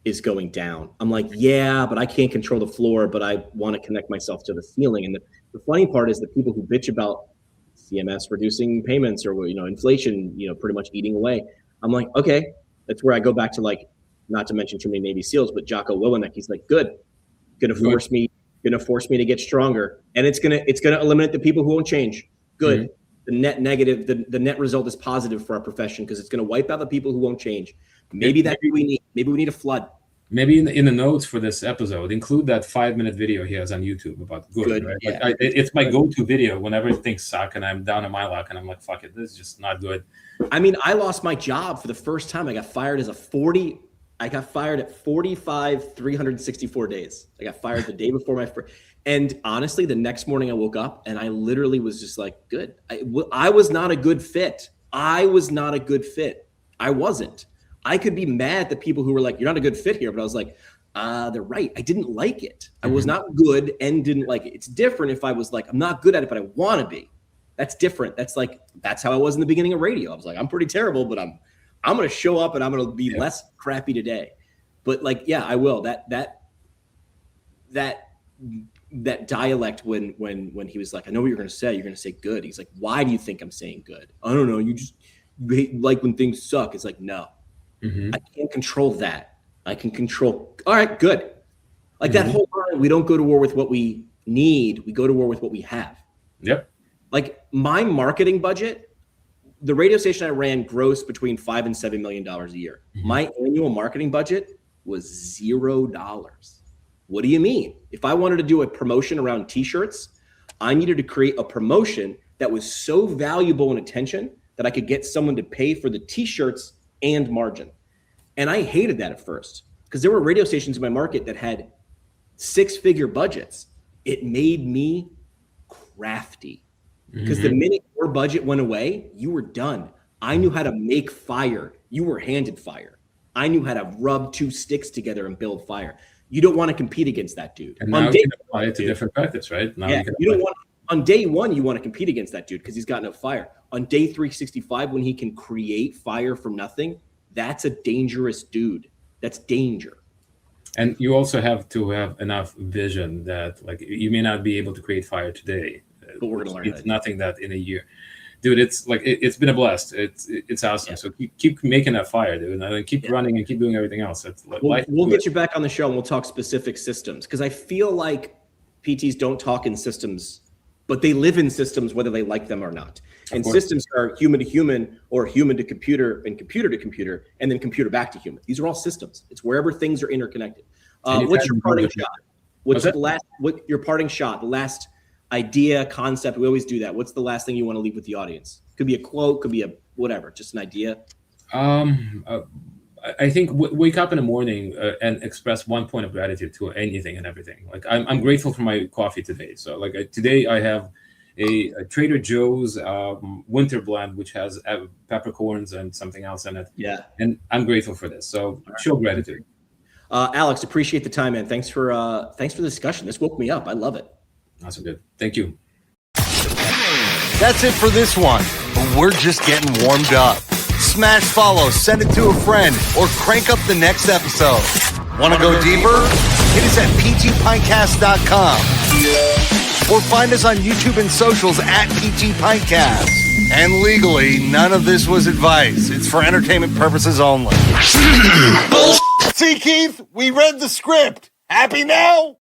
is going down. I'm like, yeah, but I can't control the floor, but I want to connect myself to the ceiling. And the funny part is the people who bitch about CMS reducing payments or, inflation, pretty much eating away. I'm like, okay, that's where I go back to, like, not to mention too many Navy SEALs, but Jocko Willemick, he's like, good, gonna force me to get stronger. And it's gonna eliminate the people who won't change. Good. Mm-hmm. The net negative, the net result is positive for our profession because it's going to wipe out the people who won't change. Maybe that's what we need. Maybe we need a flood. Maybe in the notes for this episode, include that 5-minute video he has on YouTube about good. Right? Yeah. Like it's my go-to video whenever things suck and I'm down on my luck and I'm like, fuck it, this is just not good. I mean, I lost my job for the first time. I got fired at 45, 364 days. I got fired the day before my first. And honestly, the next morning I woke up and I literally was just like, good. I was not a good fit. I wasn't. I could be mad at the people who were like, you're not a good fit here. But I was like, they're right. I didn't like it. I was not good and didn't like it. It's different if I was like, I'm not good at it, but I want to be. That's different. That's how I was in the beginning of radio. I was like, I'm pretty terrible, but I'm going to show up and I'm going to be less crappy today. But like, yeah, I will. That dialect when he was like, I know what you're going to say. You're going to say good. He's like, why do you think I'm saying good? I don't know. You hate, like when things suck. It's like, no, I can't control that. I can control. All right, good. Like that whole line, we don't go to war with what we need. We go to war with what we have. Yep. Like my marketing budget, the radio station I ran grossed between $5 and $7 million a year. My annual marketing budget was $0. What do you mean? If I wanted to do a promotion around t-shirts, I needed to create a promotion that was so valuable in attention that I could get someone to pay for the t-shirts and margin. And I hated that at first because there were radio stations in my market that had 6-figure budgets. It made me crafty because the minute your budget went away, you were done. I knew how to make fire. You were handed fire. I knew how to rub 2 sticks together and build fire. You don't want to compete against that dude. And now you can apply it to different practice, right? Now you don't want on day 1, you want to compete against that dude because he's got no fire. On day 365, when he can create fire from nothing, that's a dangerous dude. That's danger. And you also have to have enough vision that, like, you may not be able to create fire today. but we're going to learn. It's nothing that in a year, dude. It's like it's been a blast. It's awesome. So keep making that fire, dude, and keep running and keep doing everything else. We'll get you back on the show and we'll talk specific systems, because I feel like PTs don't talk in systems, but they live in systems whether they like them or not. And systems are human to human, or human to computer, and computer to computer, and then computer back to human. These are all systems. It's wherever things are interconnected. What's your parting shot? What's your parting shot? The last idea, concept. We always do that. What's the last thing you want to leave with the audience? Could be a quote, could be a whatever, just an idea. I think wake up in the morning and express one point of gratitude to anything and everything. Like I'm grateful for my coffee today. So like today I have a Trader Joe's winter blend, which has peppercorns and something else in it. Yeah. And I'm grateful for this. So show gratitude. Alex, appreciate the time, man. Thanks for the discussion. This woke me up. I love it. Awesome. Good. Thank you. That's it for this one, but we're just getting warmed up. Smash follow, send it to a friend, or crank up the next episode. Want to go deeper? Hit us at ptpintcast.com. Or find us on YouTube and socials at PT Pintcast. And legally, none of this was advice. It's for entertainment purposes only. See, Keith, we read the script. Happy now?